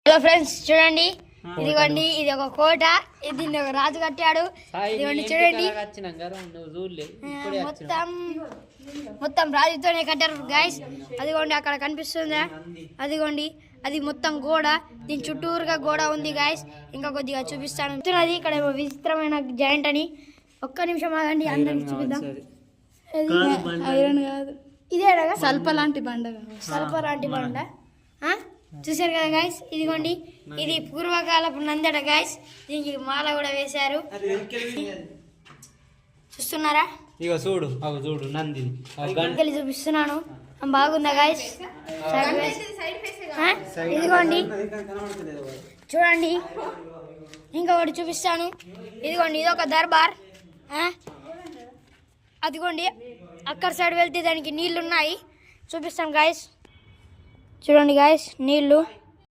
Hello friends చూడండి, ఇదిగోండి ఇది ఒక కోట, దీన్ని ఒక రాజు కట్టాడు. ఇదిగోండి చూడండి, మొత్తం రాజుతోనే కట్టారు గైస్. అదిగోండి అక్కడ కనిపిస్తుందా, అదిగోండి అది మొత్తం గోడ, దీని చుట్టూరుగా గోడ ఉంది గైస్. ఇంకా కొద్దిగా చూపిస్తాను. అది ఇక్కడ విచిత్రమైన జాయింట్ అని. ఒక్క నిమిషం ఆగండి, అందరికి చూపిద్దాం. ఐరన్ కాదు, ఇదేగా సల్ప లాంటి బండ, సల్ప లాంటి బండ. చూసారు కదా గాయస్, ఇదిగోండి ఇది పూర్వకాలపు నందట గాయస్. దీనికి మాల కూడా వేశారు, చూస్తున్నారా? ఇక చూడు చూడు నంది చూపిస్తున్నాను, బాగుందా గాయస్? ఇదిగోండి చూడండి, ఇంకొకటి చూపిస్తాను. ఇదిగోండి ఇది ఒక దర్బార్. అదిగోండి అక్కడ సైడ్ వెళ్తే దానికి నీళ్లు ఉన్నాయి, చూపిస్తాను గాయస్. చూడండి గాయస్, నీళ్లు